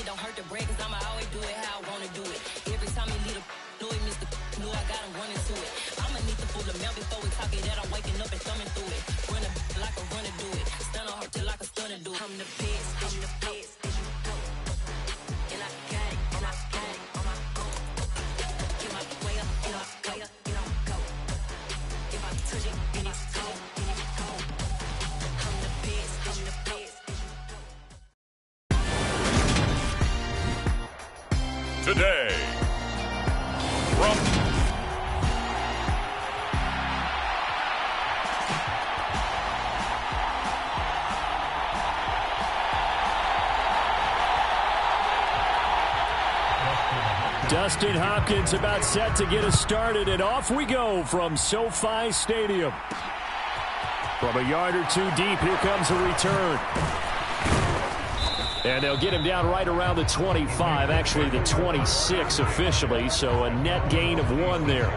don't hurt the break, cause I'ma always do it how I wanna do it. Every time he lead a know it, Mr. Know I got him running to it. I'ma need the full amount before we talk it that I'm waking up and thumbing through it. Run a like a runner do it. Stun a heart till like a stunner do it. I'm the best, and I gang, on my own. Get my way up, go. If I touch it, then it's cold. I'm the best. Today, from Dustin Hopkins about set to get us started, and off we go from SoFi Stadium. From a yard or two deep, here comes a return. And they'll get him down right around the 25, actually the 26 officially, so a net gain of 1 there.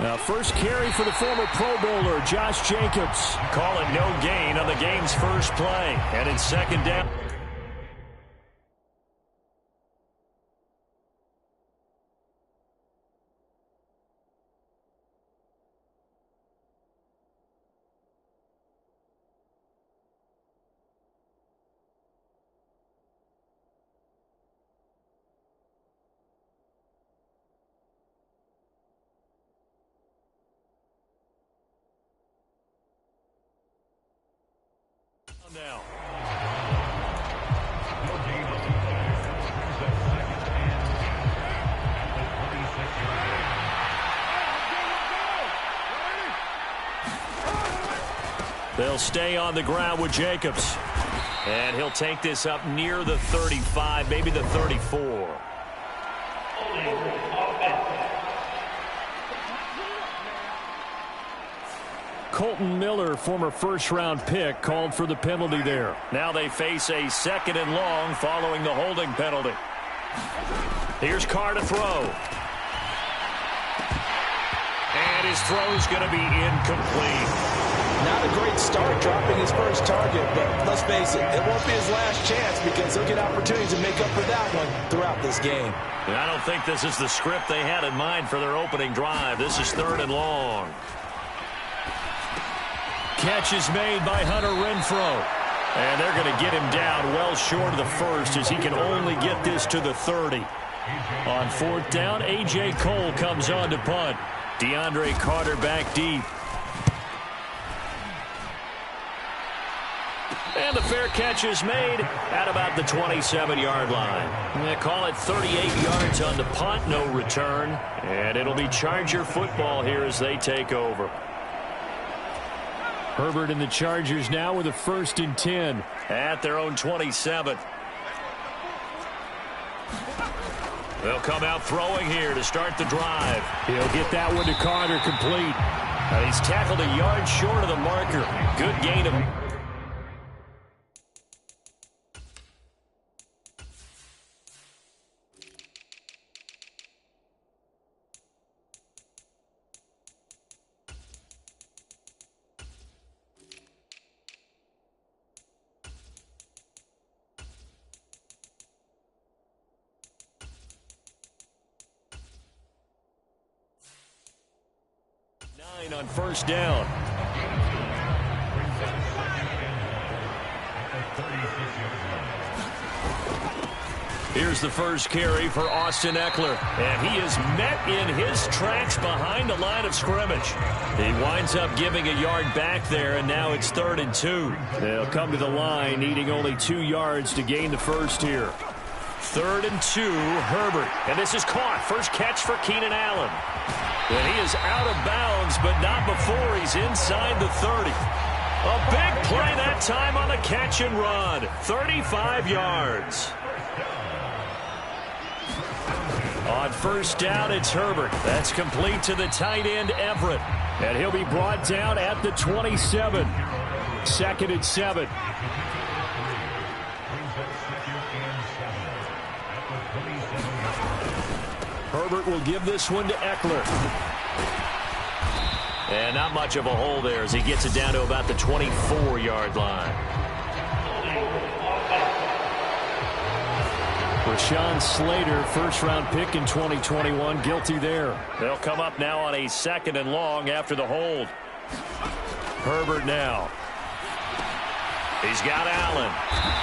Now, first carry for the former Pro Bowler, Josh Jacobs. Call it no gain on the game's first play. And it's second down. Now. They'll stay on the ground with Jacobs. And he'll take this up near the 35, maybe the 34. Colton Miller, former first-round pick, called for the penalty there. Now they face a 2nd and long following the holding penalty. Here's Carr to throw. And his throw's going to be incomplete. Not a great start dropping his first target, but let's face it, it won't be his last chance because he'll get opportunities to make up for that one throughout this game. And I don't think this is the script they had in mind for their opening drive. This is 3rd and long. Catch is made by Hunter Renfrow. And they're going to get him down well short of the first as he can only get this to the 30. On 4th down, A.J. Cole comes on to punt. DeAndre Carter back deep. And the fair catch is made at about the 27-yard line. They call it 38 yards on the punt, no return. And it'll be Charger football here as they take over. Herbert and the Chargers now with a 1st and 10. At their own 27. They'll come out throwing here to start the drive. He'll get that one to Carter complete. He's tackled a yard short of the marker. Good gain of... On first down. Here's the first carry for Austin Ekeler. And he is met in his tracks behind the line of scrimmage. He winds up giving a yard back there, and now it's 3rd and 2. They'll come to the line, needing only 2 yards to gain the first here. 3rd and 2, Herbert. And this is caught. First catch for Keenan Allen. And he is out of bounds, but not before he's inside the 30. A big play that time on the catch and run. 35 yards. On first down, it's Herbert. That's complete to the tight end, Everett. And he'll be brought down at the 27. 2nd and 7. Herbert will give this one to Ekeler. And not much of a hole there as he gets it down to about the 24-yard line. Rashawn Slater, first-round pick in 2021, guilty there. They'll come up now on a 2nd and long after the hold. Herbert now. He's got Allen.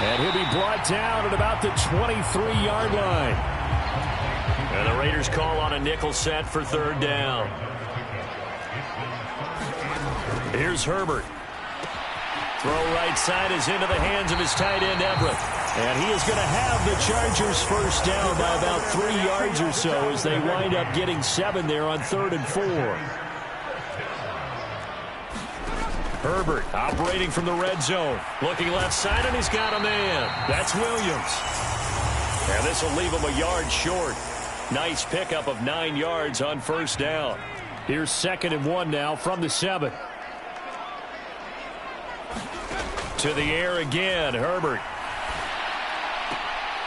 And he'll be brought down at about the 23-yard line. And the Raiders call on a nickel set for 3rd down. Here's Herbert. Throw right side is into the hands of his tight end, Everett. And he is going to have the Chargers first down by about 3 yards or so as they wind up getting 7 there on 3rd and 4. Herbert operating from the red zone. Looking left side, and he's got a man. That's Williams. And this will leave him a yard short. Nice pickup of 9 yards on first down. Here's 2nd and 1 now from the 7. To the air again, Herbert.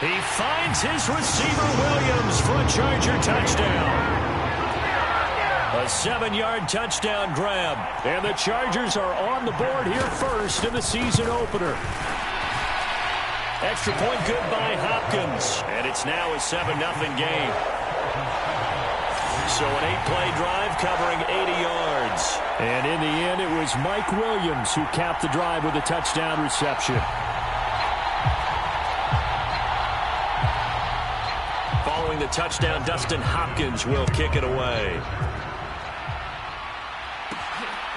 He finds his receiver, Williams, for a Charger touchdown. A 7-yard touchdown grab. And the Chargers are on the board here first in the season opener. Extra point good by Hopkins. And it's now a 7-0 game. So an 8-play drive covering 80 yards. And in the end, it was Mike Williams who capped the drive with a touchdown reception. Following the touchdown, Dustin Hopkins will kick it away.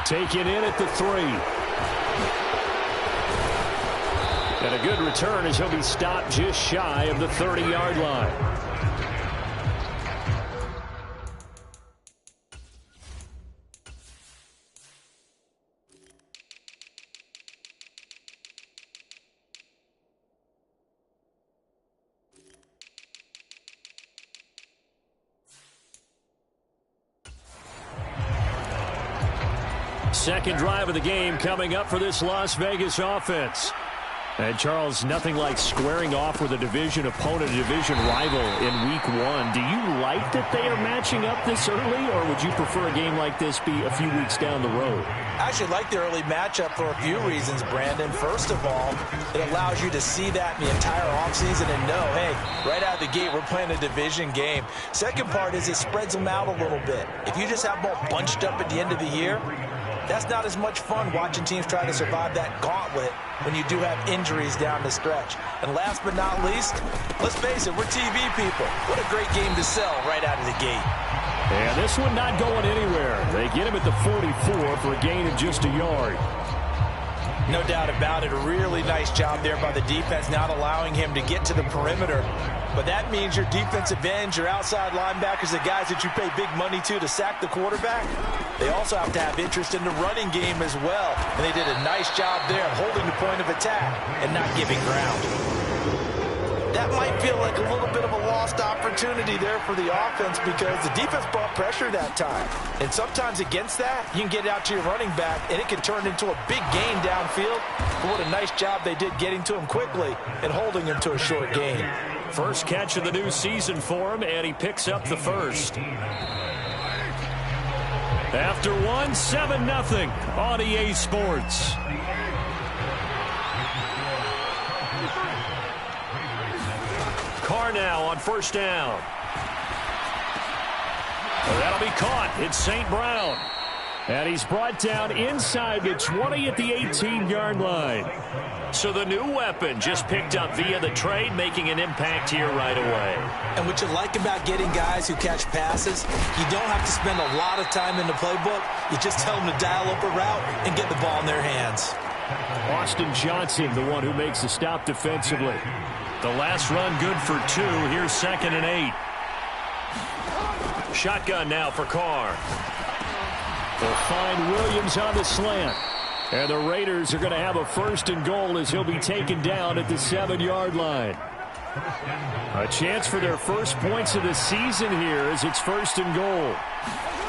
Taken in at the 3. And a good return as he'll be stopped just shy of the 30-yard line. Second drive of the game coming up for this Las Vegas offense. And, Charles, nothing like squaring off with a division opponent, a division rival in Week 1. Do you like that they are matching up this early, or would you prefer a game like this be a few weeks down the road? I actually like the early matchup for a few reasons, Brandon. First of all, it allows you to see that in the entire offseason and know, hey, right out of the gate, we're playing a division game. Second part is it spreads them out a little bit. If you just have them all bunched up at the end of the year, that's not as much fun watching teams try to survive that gauntlet when you do have injuries down the stretch. And last but not least, let's face it, we're TV people. What a great game to sell right out of the gate. And this one not going anywhere. They get him at the 44 for a gain of just a yard. No doubt about it. A really nice job there by the defense, not allowing him to get to the perimeter. But that means your defensive ends, your outside linebackers, the guys that you pay big money to sack the quarterback, they also have to have interest in the running game as well. And they did a nice job there of holding the point of attack and not giving ground. That might feel like a little bit of a lost opportunity there for the offense because the defense brought pressure that time. And sometimes against that, you can get out to your running back, and it can turn into a big gain downfield. But what a nice job they did getting to him quickly and holding him to a short gain. First catch of the new season for him, and he picks up the first. After one, 7-0 on EA Sports. Carr now on first down. That'll be caught. It's St. Brown. And he's brought down inside the 20 at the 18-yard line. So the new weapon just picked up via the trade, making an impact here right away. And what you like about getting guys who catch passes, you don't have to spend a lot of time in the playbook. You just tell them to dial up a route and get the ball in their hands. Austin Johnson, the one who makes the stop defensively. The last run good for 2. Here's 2nd and 8. Shotgun now for Carr. They'll find Williams on the slant. And the Raiders are going to have a 1st and goal as he'll be taken down at the 7-yard line. A chance for their first points of the season here as it's 1st and goal.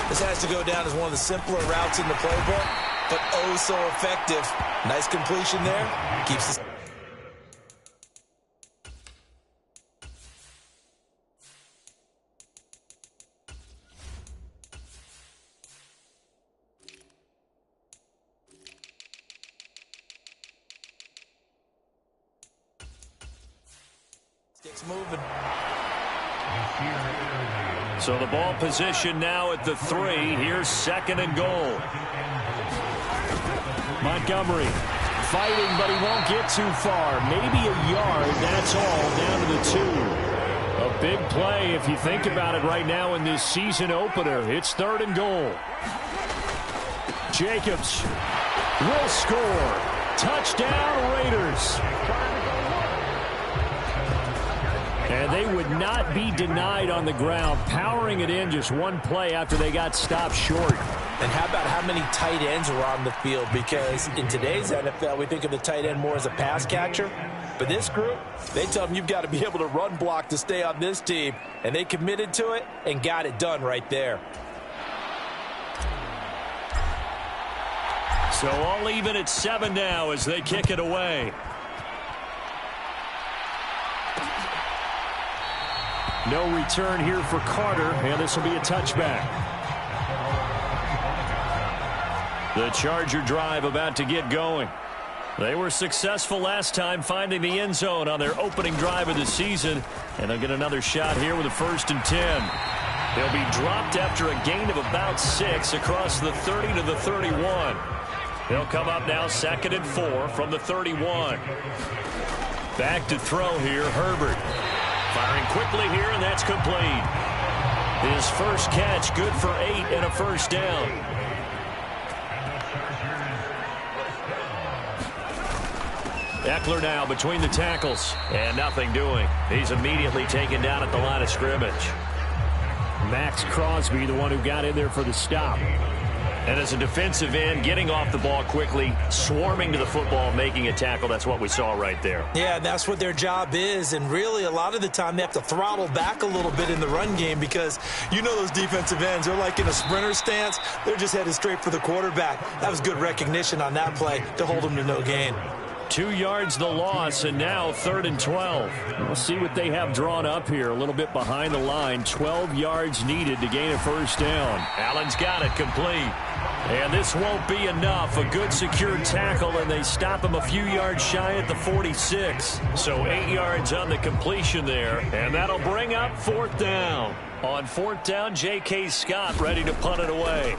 This has to go down as one of the simpler routes in the playbook, but oh so effective. Nice completion there. Keeps the... Sticks moving. So the ball position now at the 3. Here's 2nd and goal. Montgomery fighting, but he won't get too far. Maybe a yard, that's all, down to the 2. A big play if you think about it right now in this season opener. It's 3rd and goal. Jacobs will score. Touchdown, Raiders. And they would not be denied on the ground, powering it in just one play after they got stopped short. And how about how many tight ends are on the field? Because in today's NFL, we think of the tight end more as a pass catcher. But this group, they tell them you've got to be able to run block to stay on this team. And they committed to it and got it done right there. So all even at 7 now as they kick it away. No return here for Carter, and this will be a touchback. The Charger drive about to get going. They were successful last time finding the end zone on their opening drive of the season, and they'll get another shot here with a 1st and 10. They'll be dropped after a gain of about 6 across the 30 to the 31. They'll come up now 2nd and 4 from the 31. Back to throw here, Herbert. Firing quickly here, and that's complete. His first catch, good for 8 and a 1st down. Eckler now between the tackles, and nothing doing. He's immediately taken down at the line of scrimmage. Max Crosby, the one who got in there for the stop. And as a defensive end, getting off the ball quickly, swarming to the football, making a tackle, that's what we saw right there. Yeah, that's what their job is, and really a lot of the time they have to throttle back a little bit in the run game because you know those defensive ends, they're like in a sprinter stance. They're just headed straight for the quarterback. That was good recognition on that play to hold them to no gain. 2 yards the loss, and now 3rd and 12. We'll see what they have drawn up here. A little bit behind the line. 12 yards needed to gain a 1st down. Allen's got it complete. And this won't be enough. A good secure tackle, and they stop him a few yards shy at the 46. So 8 yards on the completion there, and that'll bring up 4th down. On 4th down, J.K. Scott ready to punt it away.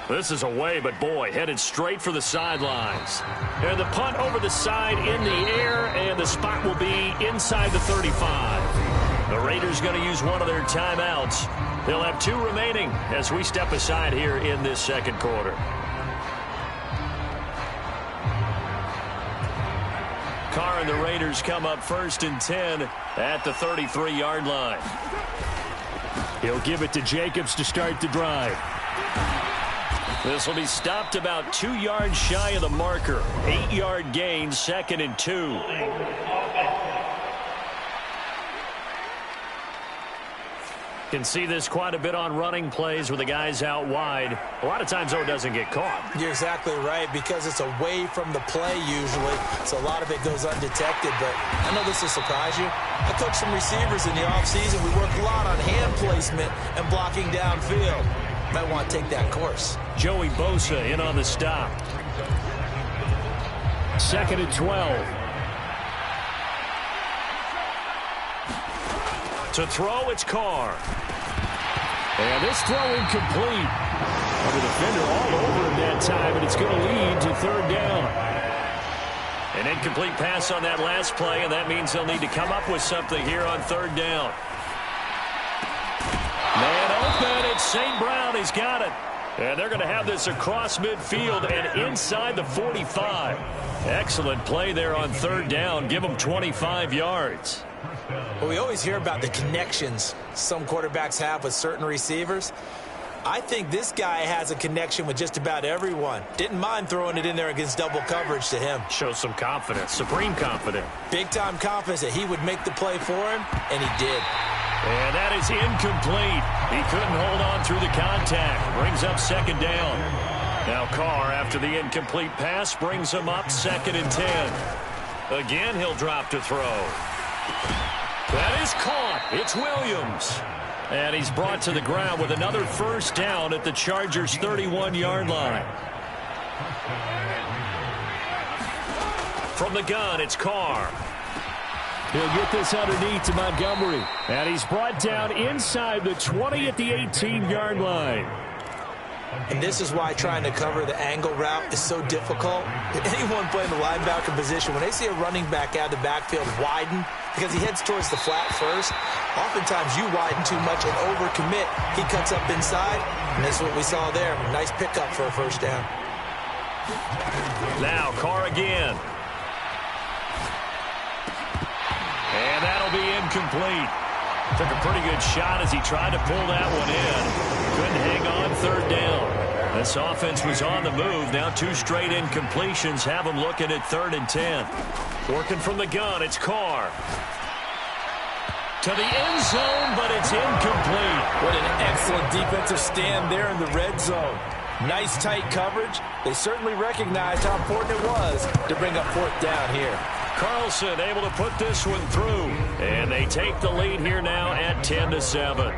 This is away, but boy, headed straight for the sidelines. And the punt over the side in the air, and the spot will be inside the 35. The Raiders going to use one of their timeouts. They'll have 2 remaining as we step aside here in this 2nd quarter. Carr and the Raiders come up 1st and 10 at the 33-yard line. He'll give it to Jacobs to start the drive. This will be stopped about 2 yards shy of the marker. 8-yard gain, 2nd and 2. Can see this quite a bit on running plays with the guys out wide. A lot of times, though, it doesn't get caught. You're exactly right, because it's away from the play usually, so a lot of it goes undetected. But I know this will surprise you. I coach some receivers in the offseason. We work a lot on hand placement and blocking downfield. Might want to take that course. Joey Bosa in on the stop. 2nd and 12. To throw, it's Carr. And this throw incomplete. Well, the defender all over him that time, and it's going to lead to third down. An incomplete pass on that last play, and that means they'll need to come up with something here on third down. Man open, it's St. Brown. He's got it. And they're going to have this across midfield and inside the 45. Excellent play there on third down. Give them 25 yards. Well, we always hear about the connections some quarterbacks have with certain receivers. I think this guy has a connection with just about everyone. Didn't mind throwing it in there against double coverage to him. Shows some confidence, supreme confidence. Big-time confidence that he would make the play for him, and he did. And that is incomplete. He couldn't hold on through the contact. Brings up second down. Now Carr, after the incomplete pass, brings him up 2nd and 10. Again, he'll drop to throw. That is caught. It's Williams. And he's brought to the ground with another first down at the Chargers' 31-yard line. From the gun, it's Carr. He'll get this underneath to Montgomery. And he's brought down inside the 20 at the 18-yard line. And this is why trying to cover the angle route is so difficult. Anyone playing the linebacker position, when they see a running back out of the backfield widen, because he heads towards the flat first, oftentimes you widen too much and overcommit. He cuts up inside, and this is what we saw there. Nice pickup for a first down. Now Carr again. And that'll be incomplete. Took a pretty good shot as he tried to pull that one in. Couldn't hang on third down. This offense was on the move. Now 2 straight incompletions have them looking at 3rd and 10. Working from the gun, it's Carr. To the end zone, but it's incomplete. What an excellent defensive stand there in the red zone. Nice tight coverage. They certainly recognized how important it was to bring up 4th down here. Carlson able to put this one through. And they take the lead here now at 10-7.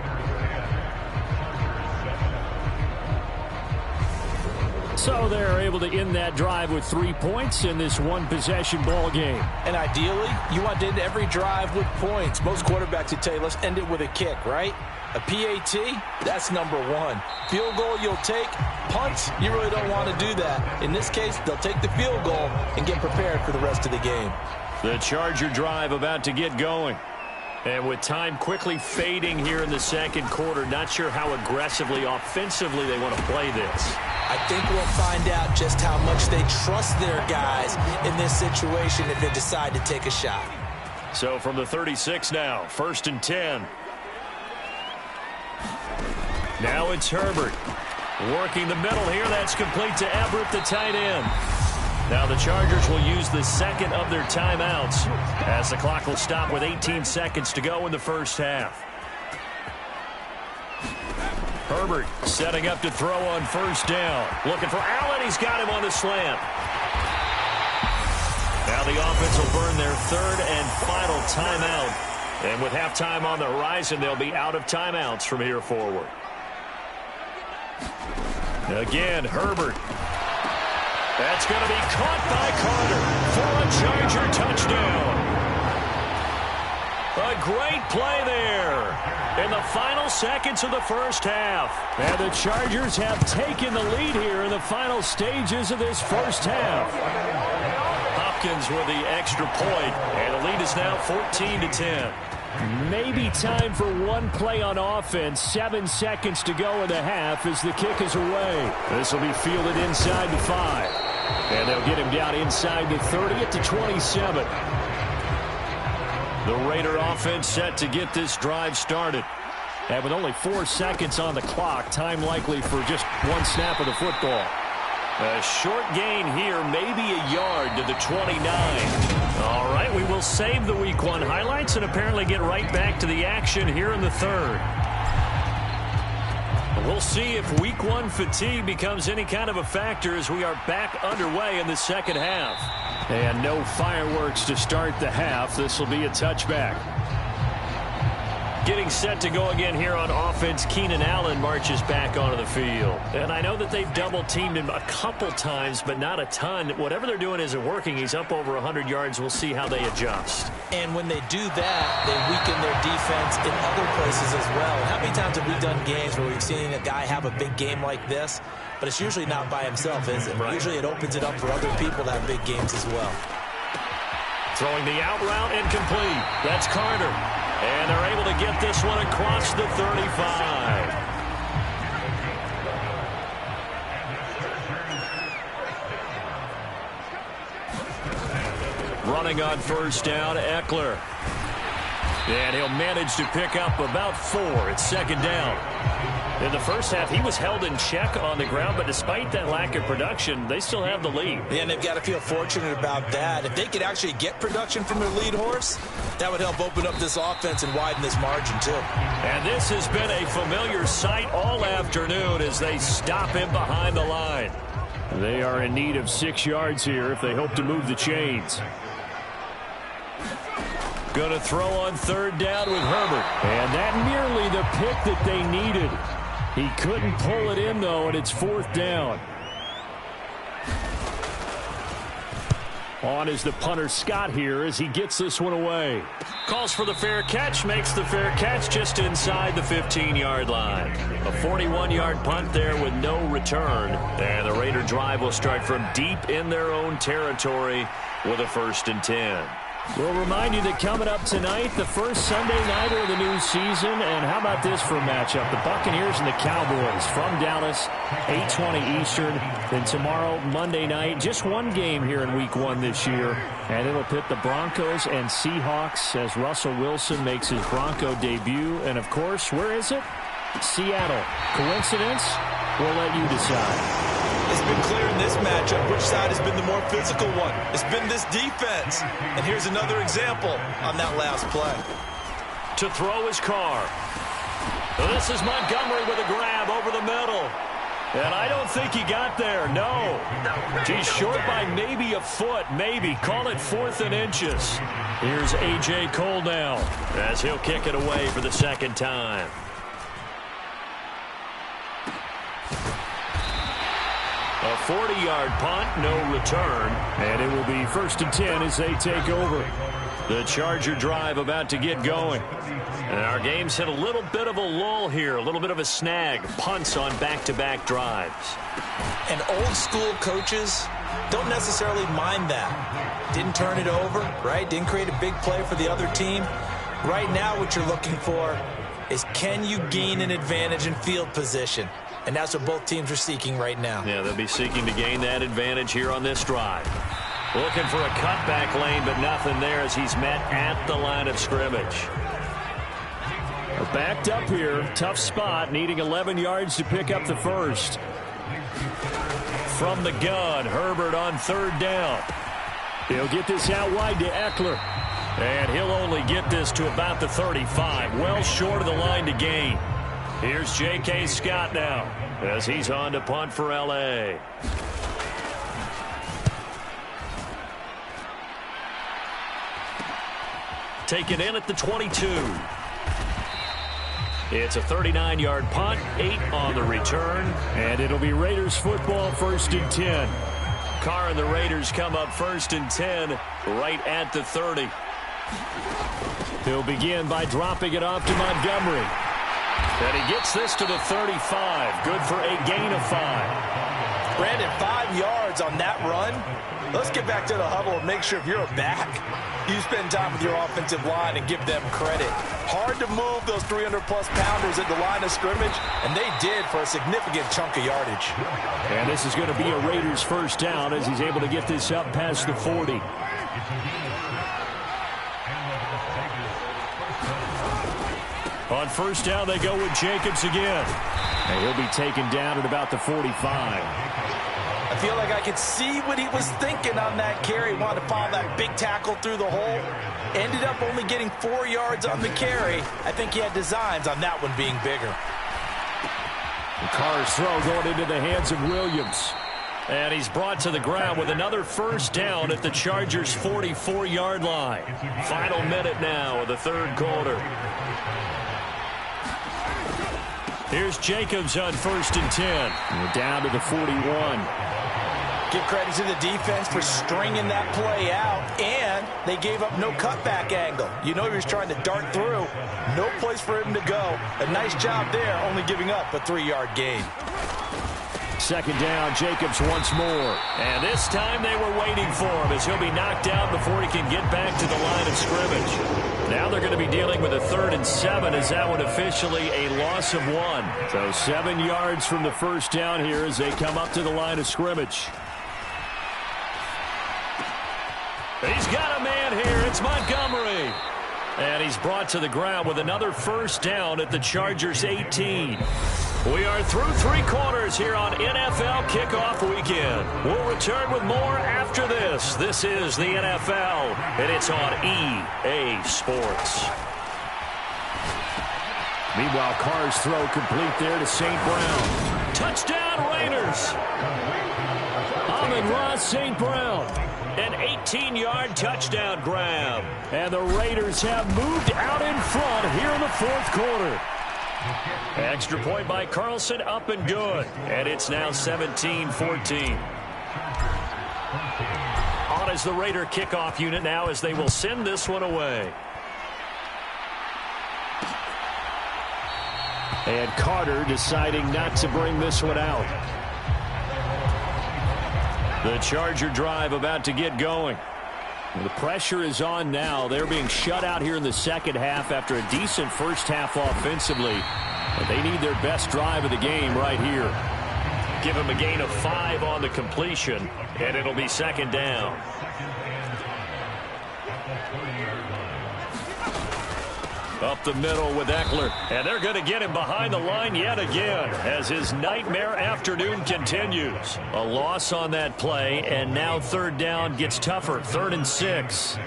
So they're able to end that drive with 3 points in this one-possession ball game. And ideally, you want to end every drive with points. Most quarterbacks would tell you, let's end it with a kick, right? A PAT, that's number 1. Field goal you'll take. Punts, you really don't want to do that. In this case, they'll take the field goal and get prepared for the rest of the game. The Charger drive about to get going. And with time quickly fading here in the second quarter, not sure how aggressively, offensively they want to play this. I think we'll find out just how much they trust their guys in this situation if they decide to take a shot. So from the 36 now, 1st and 10. Now it's Herbert. Working the middle here. That's complete to Everett, the tight end. Now the Chargers will use the 2nd of their timeouts as the clock will stop with 18 seconds to go in the first half. Herbert setting up to throw on 1st down. Looking for Allen. He's got him on the slant. Now the offense will burn their 3rd and final timeout. And with halftime on the horizon, they'll be out of timeouts from here forward. Again, Herbert. That's going to be caught by Carter for a Charger touchdown. A great play there in the final seconds of the first half. And the Chargers have taken the lead here in the final stages of this first half. Hopkins with the extra point, and the lead is now 14-10. Maybe time for one play on offense. 7 seconds to go in the half as the kick is away. This will be fielded inside the 5. And they'll get him down inside the 30 at the 27. The Raider offense set to get this drive started. And with only 4 seconds on the clock, time likely for just 1 snap of the football. A short gain here, maybe a yard to the 29. All right, we will save the Week 1 highlights and apparently get right back to the action here in the 3rd. We'll see if Week 1 fatigue becomes any kind of a factor as we are back underway in the second half. And no fireworks to start the half. This will be a touchback. Getting set to go again here on offense, Keenan Allen marches back onto the field. And I know that they've double-teamed him a couple times, but not a ton. Whatever they're doing isn't working. He's up over 100 yards. We'll see how they adjust. And when they do that, they weaken their defense in other places as well. How many times have we done games where we've seen a guy have a big game like this, but it's usually not by himself, is it? Right. Usually it opens it up for other people to have big games as well. Throwing the out route incomplete. That's Carter. And they're able to get this one across the 35. Running on first down, Eckler. And he'll manage to pick up about 4. It's second down. In the first half, he was held in check on the ground, but despite that lack of production, they still have the lead. Yeah, and they've got to feel fortunate about that. If they could actually get production from their lead horse, that would help open up this offense and widen this margin, too. And this has been a familiar sight all afternoon as they stop him behind the line. They are in need of 6 yards here if they hope to move the chains. Going to throw on third down with Herbert. And that nearly the pick that they needed. He couldn't pull it in, though, and it's fourth down. On is the punter Scott here as he gets this one away. Calls for the fair catch, makes the fair catch just inside the 15-yard line. A 41-yard punt there with no return. And the Raider drive will start from deep in their own territory with a 1st and 10. We'll remind you that coming up tonight, the first Sunday nighter of the new season. And how about this for a matchup? The Buccaneers and the Cowboys from Dallas, 8:20 Eastern. Then tomorrow, Monday night, just one game here in Week 1 this year. And it'll pit the Broncos and Seahawks as Russell Wilson makes his Bronco debut. And, of course, where is it? Seattle. Coincidence? We'll let you decide. It's been clear in this matchup which side has been the more physical one. It's been this defense. And here's another example on that last play. To throw his Carr. This is Montgomery with a grab over the middle. And I don't think he got there. No. He's short by maybe a foot. Maybe. Call it 4th and inches. Here's A.J. Cole now as he'll kick it away for the second time. A 40-yard punt, no return, and it will be 1st and 10 as they take over. The Charger drive about to get going. And our game's hit a little bit of a lull here, a little bit of a snag. Punts on back-to-back drives. And old-school coaches don't necessarily mind that. Didn't turn it over, right? Didn't create a big play for the other team. Right now what you're looking for is can you gain an advantage in field position? And that's what both teams are seeking right now. Yeah, they'll be seeking to gain that advantage here on this drive. Looking for a cutback lane, but nothing there as he's met at the line of scrimmage. Backed up here. Tough spot, needing 11 yards to pick up the first. From the gun, Herbert on third down. He'll get this out wide to Eckler. And he'll only get this to about the 35. Well short of the line to gain. Here's J.K. Scott now as he's on to punt for L.A. Taken in at the 22. It's a 39-yard punt, 8 on the return, and it'll be Raiders football 1st and 10. Carr and the Raiders come up 1st and 10 right at the 30. He'll begin by dropping it off to Montgomery. And he gets this to the 35. Good for a gain of 5. Brandon, 5 yards on that run. Let's get back to the huddle and make sure if you're a back, you spend time with your offensive line and give them credit. Hard to move those 300-plus pounders at the line of scrimmage, and they did for a significant chunk of yardage. And this is going to be a Raiders first down as he's able to get this up past the 40. On first down, they go with Jacobs again. And he'll be taken down at about the 45. I feel like I could see what he was thinking on that carry. Wanted to follow that big tackle through the hole. Ended up only getting 4 yards on the carry. I think he had designs on that one being bigger. Carr's throw going into the hands of Williams. And he's brought to the ground with another first down at the Chargers' 44-yard line. Final minute now of the third quarter. Here's Jacobs on 1st and 10. We're down to the 41. Give credit to the defense for stringing that play out, and they gave up no cutback angle. You know he was trying to dart through. No place for him to go. A nice job there, only giving up a 3-yard gain. 2nd down, Jacobs once more. And this time they were waiting for him as he'll be knocked down before he can get back to the line of scrimmage. Now they're going to be dealing with a 3rd and 7 as that one officially a loss of 1. So 7 yards from the first down here as they come up to the line of scrimmage. He's got a man here. It's Montgomery. And he's brought to the ground with another 1st down at the Chargers' 18. We are through 3 quarters here on NFL Kickoff Weekend. We'll return with more after this. This is the NFL, and it's on EA Sports. Meanwhile, Carr's throw complete there to St. Brown. Touchdown, Raiders. Amon-Ra St. Brown. An 18-yard touchdown grab. And the Raiders have moved out in front here in the 4th quarter. Extra point by Carlson, up and good. And it's now 17-14. On is the Raider kickoff unit now as they will send this one away. And Carter deciding not to bring this one out. The Charger drive about to get going. The pressure is on now. They're being shut out here in the second half after a decent first half offensively. And they need their best drive of the game right here. Give them a gain of 5 on the completion, and it'll be 2nd down. Up the middle with Ekeler, and they're going to get him behind the line yet again as his nightmare afternoon continues. A loss on that play, and now 3rd down gets tougher. 3rd and 6.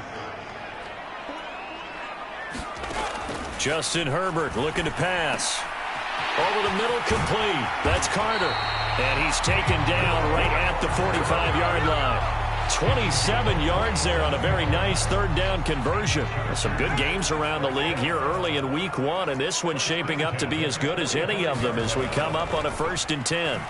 Justin Herbert looking to pass. Over the middle, complete. That's Carter, and he's taken down right at the 45-yard line. 27 yards there on a very nice 3rd down conversion. Some good games around the league here early in week 1, and this one's shaping up to be as good as any of them as we come up on a 1st and 10.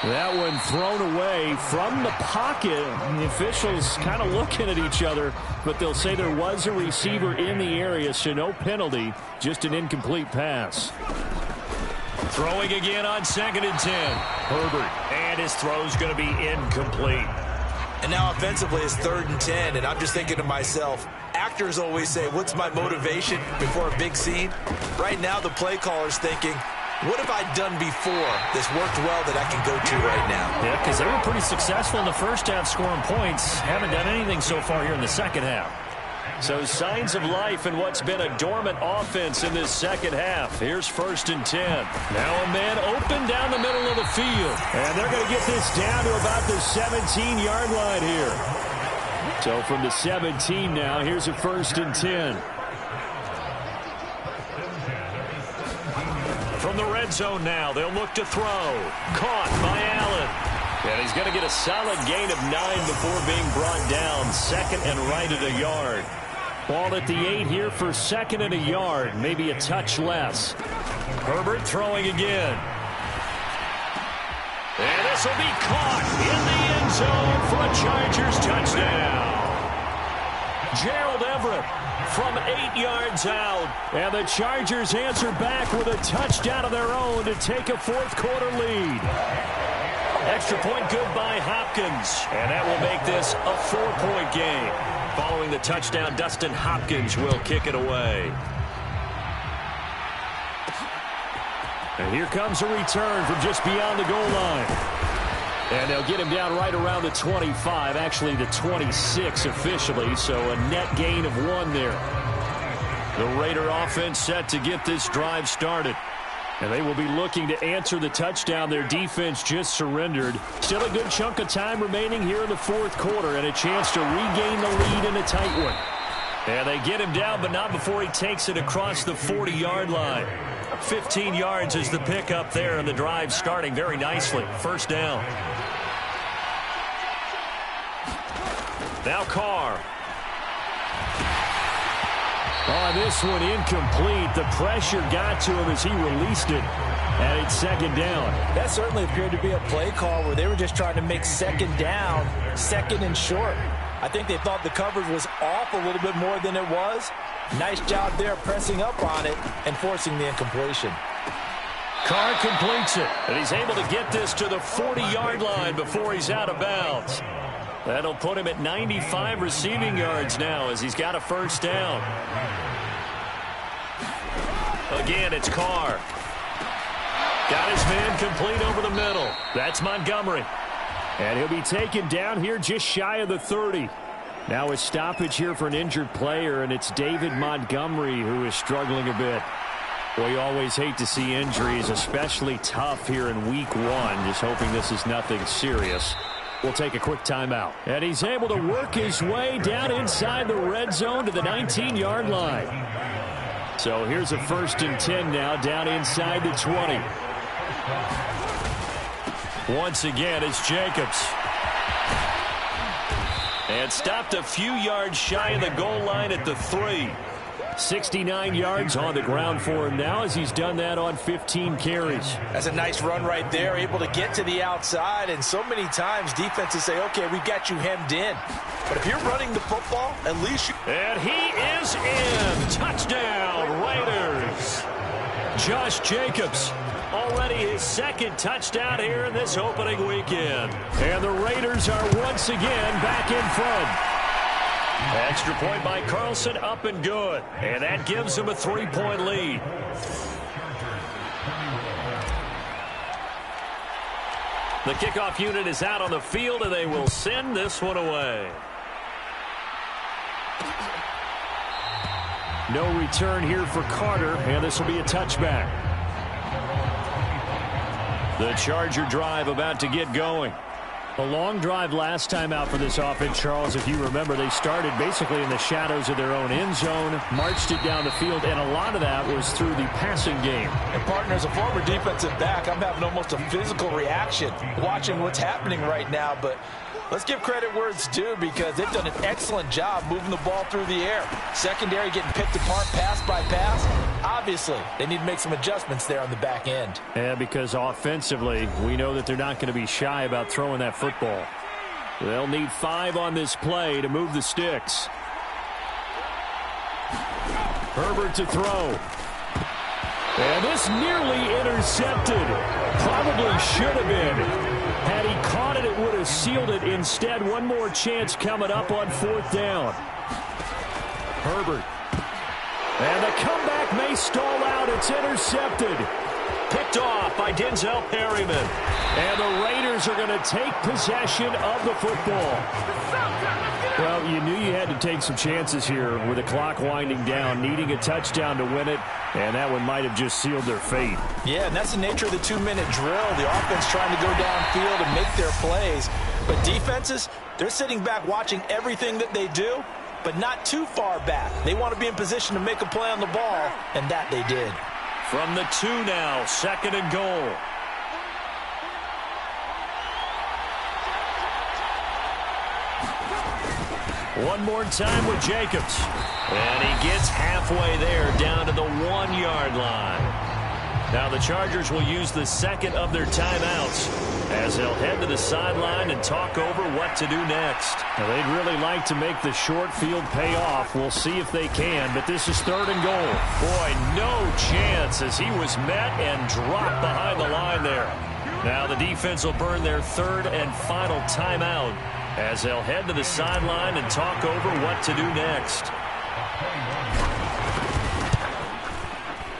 That one thrown away from the pocket. The officials kind of looking at each other, but they'll say there was a receiver in the area, so no penalty, just an incomplete pass. Throwing again on 2nd and 10. Herbert, and his throw's going to be incomplete. And now offensively it's 3rd and 10, and I'm just thinking to myself, actors always say, what's my motivation before a big scene? Right now the play caller's thinking, what have I done before that's worked well that I can go to right now? Yeah, because they were pretty successful in the first half scoring points. Haven't done anything so far here in the second half. So signs of life in what's been a dormant offense in this second half. Here's 1st and 10. Now a man open down the middle of the field. And they're going to get this down to about the 17-yard line here. So from the 17 now, here's a 1st and 10. From the red zone now, they'll look to throw. Caught by Allen. And he's going to get a solid gain of 9 before being brought down. 2nd and right at a yard. Ball at the 8 here for 2nd and a yard. Maybe a touch less. Herbert throwing again. And this will be caught in the end zone for a Chargers touchdown. Gerald Everett from 8 yards out. And the Chargers answer back with a touchdown of their own to take a 4th quarter lead. Extra point good by Hopkins. And that will make this a 4-point game. Following the touchdown, Dustin Hopkins will kick it away. And here comes a return from just beyond the goal line. And they'll get him down right around the 25, actually the 26 officially, so a net gain of 1 there. The Raider offense set to get this drive started. And they will be looking to answer the touchdown their defense just surrendered. Still a good chunk of time remaining here in the 4th quarter and a chance to regain the lead in a tight one. And they get him down, but not before he takes it across the 40-yard line. 15 yards is the pickup there, and the drive starting very nicely. 1st down. Now Carr. Oh, this one incomplete. The pressure got to him as he released it. And it's second down. That certainly appeared to be a play call where they were just trying to make second down, second and short. I think they thought the coverage was off a little bit more than it was. Nice job there pressing up on it and forcing the incompletion. Carr completes it, and he's able to get this to the 40-yard line before he's out of bounds. That'll put him at 95 receiving yards now as he's got a first down. Again, it's Carr. Got his man complete over the middle. That's Montgomery. And he'll be taken down here just shy of the 30. Now a stoppage here for an injured player, and it's David Montgomery who is struggling a bit. Well, you always hate to see injuries, especially tough here in week one. Just hoping this is nothing serious. We'll take a quick timeout. And he's able to work his way down inside the red zone to the 19-yard line. So here's a 1st and 10 now down inside the 20. Once again, it's Jacobs. And stopped a few yards shy of the goal line at the 3. 69 yards on the ground for him now as he's done that on 15 carries. That's a nice run right there, able to get to the outside, and so many times defenses say, okay, we got you hemmed in. But if you're running the football, at least you... And he is in. Touchdown, Raiders. Josh Jacobs, already his 2nd touchdown here in this opening weekend. And the Raiders are once again back in front. Extra point by Carlson, up and good. And that gives him a 3-point lead. The kickoff unit is out on the field, and they will send this one away. No return here for Carter, and this will be a touchback. The Charger drive about to get going. A long drive last time out for this offense, Charles. If you remember, they started basically in the shadows of their own end zone, marched it down the field, and a lot of that was through the passing game. And, partner, as a former defensive back, I'm having almost a physical reaction watching what's happening right now. But let's give credit where it's due because they've done an excellent job moving the ball through the air. Secondary getting picked apart pass by pass. Obviously, they need to make some adjustments there on the back end. Yeah, because offensively, we know that they're not going to be shy about throwing that football. They'll need 5 on this play to move the sticks. Herbert to throw. And this nearly intercepted. Probably should have been. Had he caught it, it would have sealed it. Instead, one more chance coming up on 4th down. Herbert. And the comeback may stall out. It's intercepted. Picked off by Denzel Perryman. And the Raiders are going to take possession of the football. Well, you knew you had to take some chances here with the clock winding down, needing a touchdown to win it, and that one might have just sealed their fate. Yeah, and that's the nature of the 2-minute drill. The offense trying to go downfield and make their plays. But defenses, they're sitting back watching everything that they do, but not too far back. They want to be in position to make a play on the ball, and that they did. From the 2 now, 2nd and goal. One more time with Jacobs. And he gets halfway there down to the 1-yard line. Now the Chargers will use the 2nd of their timeouts as they'll head to the sideline and talk over what to do next. Now, they'd really like to make the short field pay off. We'll see if they can, but this is 3rd and goal. Boy, no chance as he was met and dropped behind the line there. Now the defense will burn their 3rd and final timeout as they'll head to the sideline and talk over what to do next.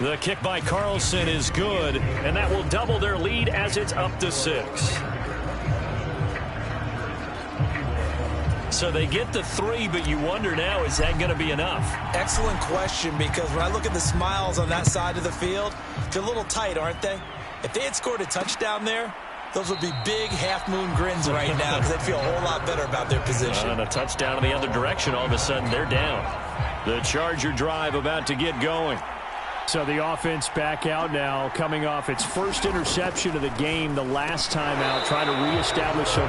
The kick by Carlson is good, and that will double their lead as it's up to 6. So they get the 3, but you wonder now, is that going to be enough? Excellent question, because when I look at the smiles on that side of the field, they're a little tight, aren't they? If they had scored a touchdown there, those would be big half-moon grins right now because they'd feel a whole lot better about their position. And a touchdown in the other direction, all of a sudden they're down. The Charger drive about to get going. So the offense back out now, coming off its first interception of the game the last time out, trying to reestablish some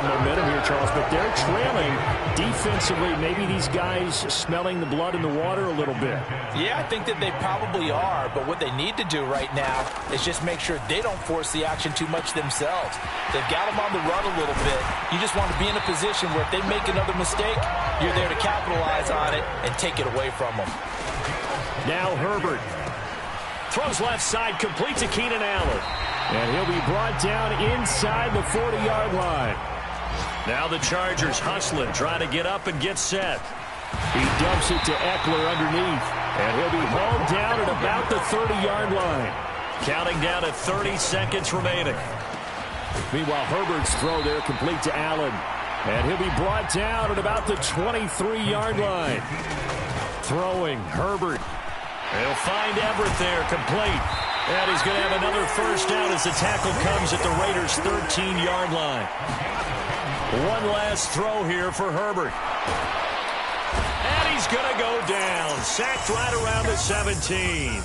momentum here, Charles. But they're trailing defensively. Maybe these guys smelling the blood in the water a little bit. Yeah, I think that they probably are. But what they need to do right now is just make sure they don't force the action too much themselves. They've got them on the run a little bit. You just want to be in a position where if they make another mistake, you're there to capitalize on it and take it away from them. Now Herbert throws left side, complete to Keenan Allen. And he'll be brought down inside the 40-yard line. Now the Chargers hustling, trying to get up and get set. He dumps it to Eckler underneath. And he'll be hauled down at about the 30-yard line. Counting down at 30 seconds remaining. Meanwhile, Herbert's throw there complete to Allen. And he'll be brought down at about the 23-yard line. Throwing, Herbert. They'll find Everett there, complete. And he's going to have another first down as the tackle comes at the Raiders' 13-yard line. One last throw here for Herbert. And he's going to go down. Sacked right around the 17.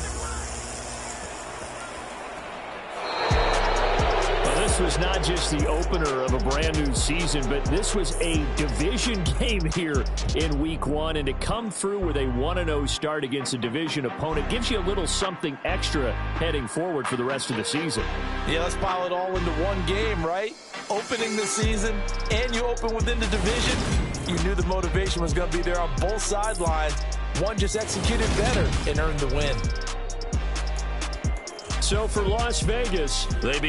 This was not just the opener of a brand new season, but this was a division game here in week 1. And to come through with a 1-0 start against a division opponent gives you a little something extra heading forward for the rest of the season. Yeah, let's pile it all into one game, right? Opening the season, and you open within the division. You knew the motivation was going to be there on both sidelines. One just executed better and earned the win. So for Las Vegas, they